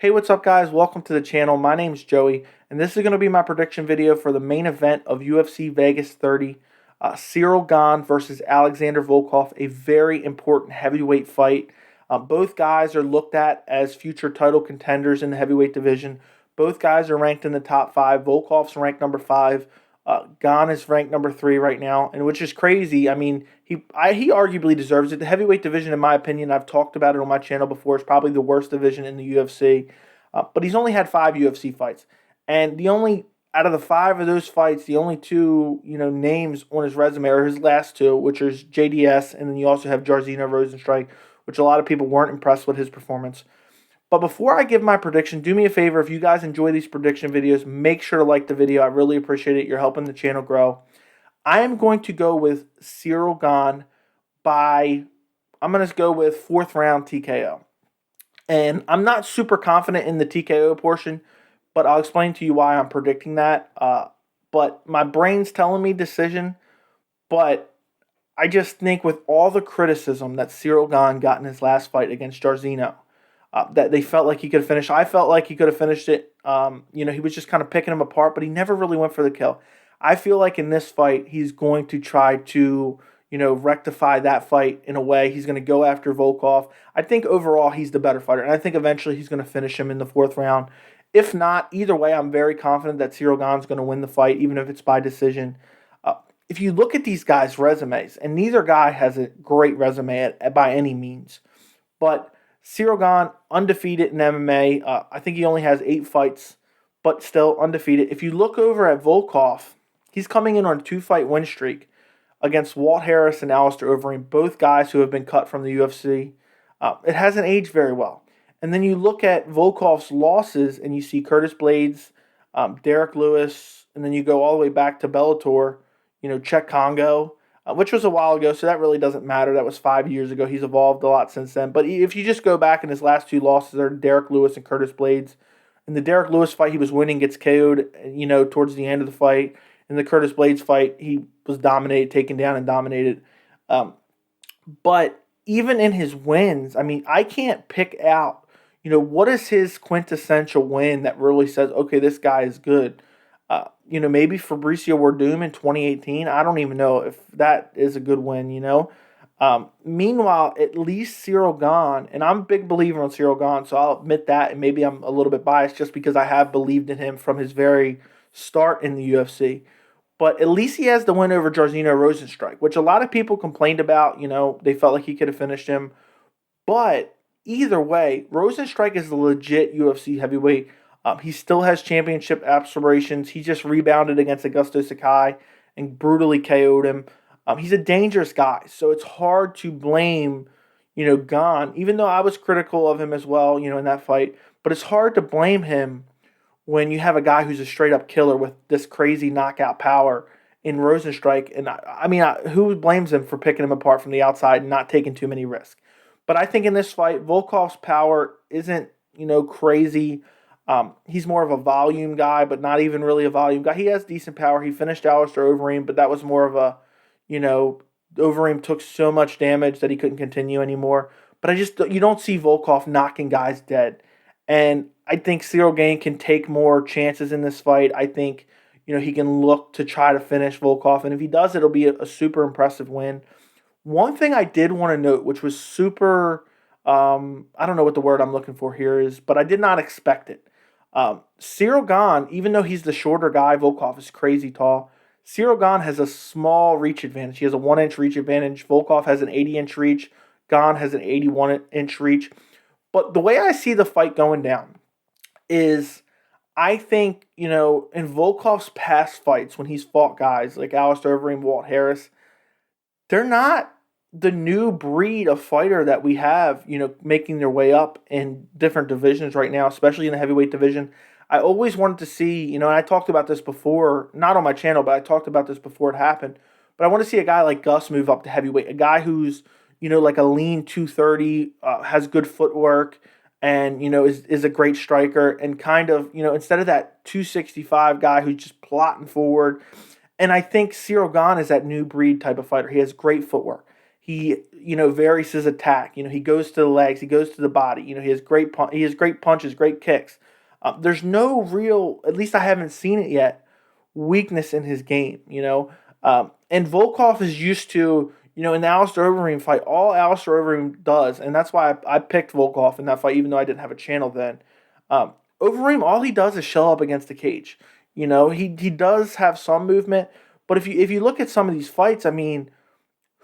Hey, what's up, guys? Welcome to the channel. My name's Joey, and this is going to be my prediction video for the main event of UFC Vegas 30. Ciryl Gane versus Alexander Volkov, a very important heavyweight fight. Both guys are looked at as future title contenders in the heavyweight division. Both guys are ranked in the top 5. Volkov's ranked number 5. Gane is ranked number 3 right now, and which is crazy. I mean, he arguably deserves it. The heavyweight division, in my opinion, I've talked about it on my channel before, is probably the worst division in the UFC. But he's only had 5 UFC fights, and the only out of the 5 of those fights, the only 2 names on his resume are his last 2, which is JDS, and then you also have Jairzinho Rozenstruik, which a lot of people weren't impressed with his performance. But before I give my prediction, do me a favor. If you guys enjoy these prediction videos, make sure to like the video. I really appreciate it. You're helping the channel grow. I am going to go with Ciryl Gane I'm going to go with 4th round TKO. And I'm not super confident in the TKO portion, but I'll explain to you why I'm predicting that. But my brain's telling me decision, but I just think with all the criticism that Ciryl Gane got in his last fight against Jairzinho, that they felt like he could have finished. I felt like he could have finished it. He was just kind of picking him apart, but he never really went for the kill. I feel like in this fight, he's going to try to, rectify that fight in a way. He's going to go after Volkov. I think overall he's the better fighter, and I think eventually he's going to finish him in the 4th round. If not, either way, I'm very confident that Ciryl Gane's going to win the fight, even if it's by decision. If you look at these guys' resumes, and neither guy has a great resume by any means, but Ciryl Gane, undefeated in MMA. I think he only has 8 fights, but still undefeated. If you look over at Volkov, he's coming in on a 2-fight win streak against Walt Harris and Alistair Overeem, both guys who have been cut from the UFC. It hasn't aged very well. And then you look at Volkov's losses, and you see Curtis Blades, Derek Lewis, and then you go all the way back to Bellator, Czech Congo, which was a while ago, so that really doesn't matter. That was 5 years ago. He's evolved a lot since then. But if you just go back, in his last 2 losses are Derek Lewis and Curtis Blades. In the Derek Lewis fight, he was winning, gets KO'd, towards the end of the fight. In the Curtis Blades fight, he was dominated, taken down, and dominated. But even in his wins, I mean, I can't pick out, what is his quintessential win that really says, okay, this guy is good. Maybe Fabricio Werdum in 2018. I don't even know if that is a good win, Meanwhile, at least Ciryl Gane, and I'm a big believer in Ciryl Gane, so I'll admit that, and maybe I'm a little bit biased just because I have believed in him from his very start in the UFC. But at least he has the win over Jairzinho Rozenstruik, which a lot of people complained about. They felt like he could have finished him. But either way, Rozenstruik is a legit UFC heavyweight. He still has championship aspirations. He just rebounded against Augusto Sakai and brutally KO'd him. He's a dangerous guy, so it's hard to blame, Gane, even though I was critical of him as well, in that fight. But it's hard to blame him when you have a guy who's a straight-up killer with this crazy knockout power in Rozenstruik. And, who blames him for picking him apart from the outside and not taking too many risks? But I think in this fight, Volkov's power isn't, crazy. He's more of a volume guy, but not even really a volume guy. He has decent power. He finished Alistair Overeem, but that was more of a, Overeem took so much damage that he couldn't continue anymore. But you don't see Volkov knocking guys dead. And I think Ciryl Gane can take more chances in this fight. I think, he can look to try to finish Volkov. And if he does, it'll be a super impressive win. One thing I did want to note, which was super, I don't know what the word I'm looking for here is, but I did not expect it. Ciryl Gane, even though he's the shorter guy, Volkov is crazy tall. Ciryl Gane has a small reach advantage. He has a 1-inch reach advantage. Volkov has an 80-inch reach. Gane has an 81-inch reach. But the way I see the fight going down is I think, in Volkov's past fights when he's fought guys like Alistair Overeem, Walt Harris, they're not the new breed of fighter that we have, making their way up in different divisions right now, especially in the heavyweight division. I always wanted to see, and I talked about this before, not on my channel, but I talked about this before it happened. But I want to see a guy like Gus move up to heavyweight, a guy who's, like a lean 230, has good footwork, and, is a great striker, and kind of, instead of that 265 guy who's just plotting forward. And I think Ciryl Gane is that new breed type of fighter. He has great footwork. He, varies his attack. He goes to the legs, he goes to the body. He has great punches, great kicks. There's no real, at least I haven't seen it yet, weakness in his game. And Volkov is used to, in the Alistair Overeem fight, all Alistair Overeem does, and that's why I picked Volkov in that fight, even though I didn't have a channel then. Overeem, all he does is shell up against the cage. He does have some movement, but if you look at some of these fights, I mean,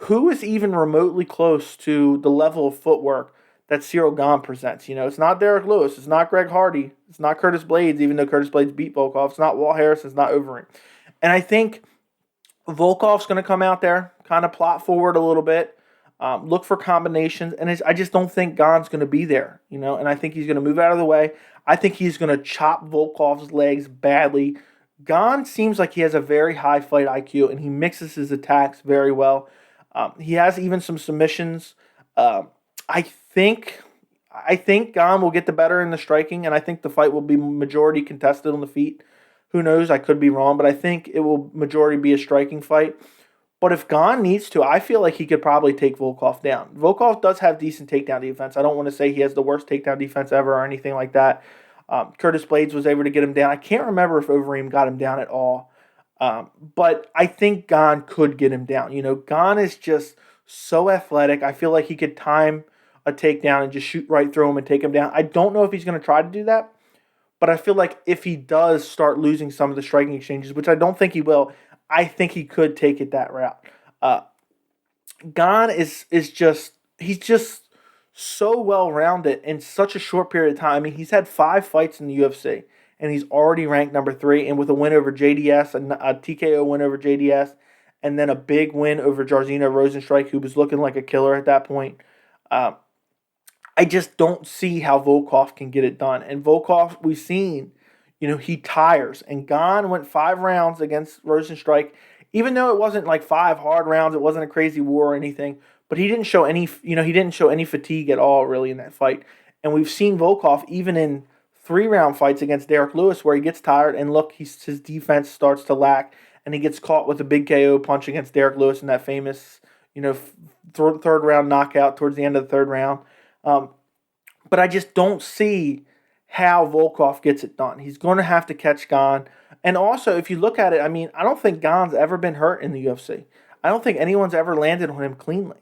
who is even remotely close to the level of footwork that Ciryl Gane presents? It's not Derek Lewis, it's not Greg Hardy, it's not Curtis Blades, even though Curtis Blades beat Volkov, it's not Walt Harris, it's not Overeem. And I think Volkov's going to come out there, kind of plot forward a little bit, look for combinations, and I just don't think Gane's going to be there, and I think he's going to move out of the way. I think he's going to chop Volkov's legs badly. Gane seems like he has a very high fight IQ, and he mixes his attacks very well. He has even some submissions. I think Gane will get the better in the striking, and I think the fight will be majority contested on the feet. Who knows? I could be wrong, but I think it will majority be a striking fight. But if Gane needs to, I feel like he could probably take Volkov down. Volkov does have decent takedown defense. I don't want to say he has the worst takedown defense ever or anything like that. Curtis Blades was able to get him down. I can't remember if Overeem got him down at all. But I think Gane could get him down. Gane is just so athletic. I feel like he could time a takedown and just shoot right through him and take him down. I don't know if he's going to try to do that, but I feel like if he does start losing some of the striking exchanges, which I don't think he will, I think he could take it that route. Gane is just so well-rounded in such a short period of time. I mean, he's had 5 fights in the UFC, and he's already ranked number 3, and with a win over JDS, a TKO win over JDS, and then a big win over Jairzinho Rozenstruik, who was looking like a killer at that point. I just don't see how Volkov can get it done. And Volkov, we've seen, he tires. And Gane went 5 rounds against Rozenstruik, even though it wasn't like 5 hard rounds, it wasn't a crazy war or anything. But he didn't show any, fatigue at all really in that fight. And we've seen Volkov even in 3-round fights against Derek Lewis where he gets tired and look, his defense starts to lack and he gets caught with a big KO punch against Derek Lewis in that famous, third round knockout towards the end of the 3rd round. But I just don't see how Volkov gets it done. He's going to have to catch Gane. And also, if you look at it, I mean, I don't think Gane's ever been hurt in the UFC. I don't think anyone's ever landed on him cleanly.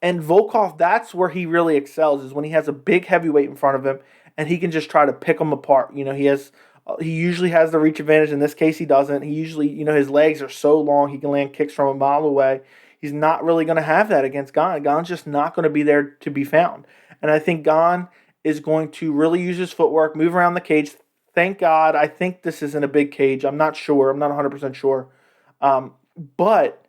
And Volkov, that's where he really excels, is when he has a big heavyweight in front of him and he can just try to pick him apart. He usually has the reach advantage. In this case, he doesn't. He usually, his legs are so long, he can land kicks from a mile away. He's not really going to have that against Gane. Gane's just not going to be there to be found. And I think Gane is going to really use his footwork, move around the cage. Thank God. I think this isn't a big cage. I'm not sure. I'm not 100% sure. But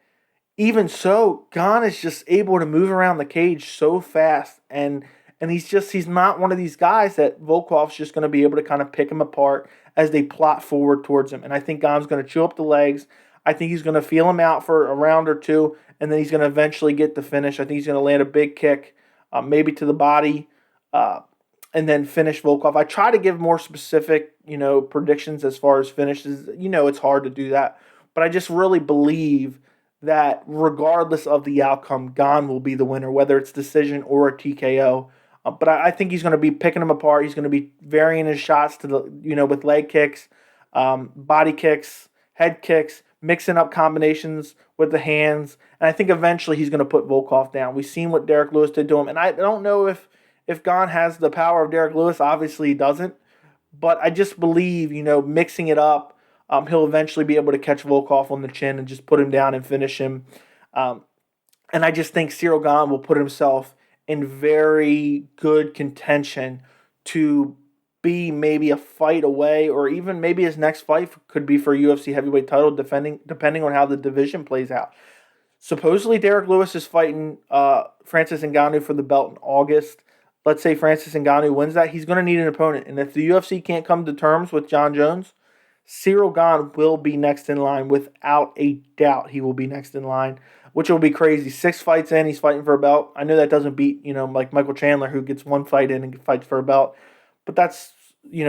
even so, Gane is just able to move around the cage so fast. And he's not one of these guys that Volkov's just going to be able to kind of pick him apart as they plot forward towards him. And I think Gane's going to chew up the legs. I think he's going to feel him out for a round or two, and then he's going to eventually get the finish. I think he's going to land a big kick, maybe to the body, and then finish Volkov. I try to give more specific, predictions as far as finishes. It's hard to do that. But I just really believe that regardless of the outcome, Gane will be the winner, whether it's decision or a TKO. But I think he's going to be picking him apart. He's going to be varying his shots to with leg kicks, body kicks, head kicks, mixing up combinations with the hands. And I think eventually he's going to put Volkov down. We've seen what Derek Lewis did to him. And I don't know if Gane has the power of Derek Lewis. Obviously he doesn't. But I just believe, mixing it up, he'll eventually be able to catch Volkov on the chin and just put him down and finish him. And I just think Ciryl Gane will put himself in very good contention to be maybe a fight away, or even maybe his next fight could be for a UFC heavyweight title, depending on how the division plays out. Supposedly, Derek Lewis is fighting Francis Ngannou for the belt in August. Let's say Francis Ngannou wins that, he's going to need an opponent. And if the UFC can't come to terms with John Jones, Ciryl Gane will be next in line. Without a doubt, he will be next in line, which will be crazy. 6 fights in, he's fighting for a belt. I know that doesn't beat, like Michael Chandler, who gets 1 fight in and fights for a belt. But that's,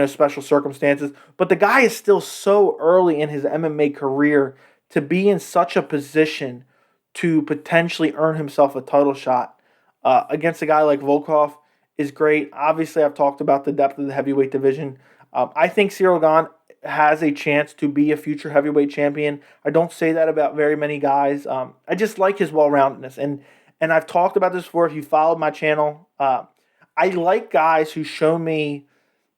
special circumstances. But the guy is still so early in his MMA career to be in such a position to potentially earn himself a title shot against a guy like Volkov is great. Obviously, I've talked about the depth of the heavyweight division. I think Ciryl Gane has a chance to be a future heavyweight champion. I don't say that about very many guys. I just like his well-roundedness. And I've talked about this before. If you followed my channel, I like guys who show me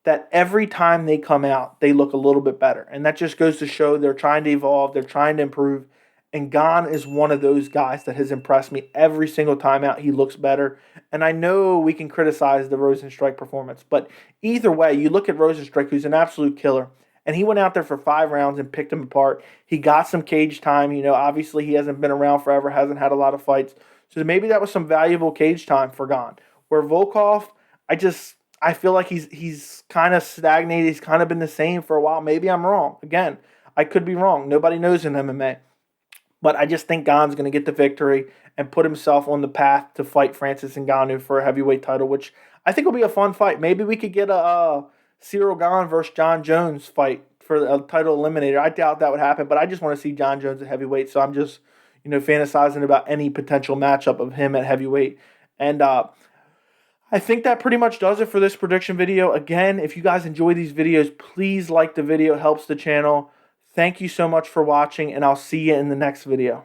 that every time they come out, they look a little bit better. And that just goes to show they're trying to evolve, they're trying to improve. And Gane is one of those guys that has impressed me every single time out. He looks better. And I know we can criticize the Rosenstrike performance, but either way, you look at Rosenstrike, who's an absolute killer, and he went out there for 5 rounds and picked him apart. He got some cage time. You know, obviously he hasn't been around forever, hasn't had a lot of fights. So maybe that was some valuable cage time for Gane. Where Volkov, I feel like he's kind of stagnated. He's kind of been the same for a while. Maybe I'm wrong. Again, I could be wrong. Nobody knows in MMA. But I just think Gane's going to get the victory and put himself on the path to fight Francis Ngannou for a heavyweight title, which I think will be a fun fight. Maybe we could get a Ciryl Gane versus John Jones fight for a title eliminator. I doubt that would happen, but I just want to see John Jones at heavyweight, so I'm just fantasizing about any potential matchup of him at heavyweight. And I think that pretty much does it for this prediction video. Again, if you guys enjoy these videos, please like the video. It helps the channel. Thank you so much for watching, and I'll see you in the next video.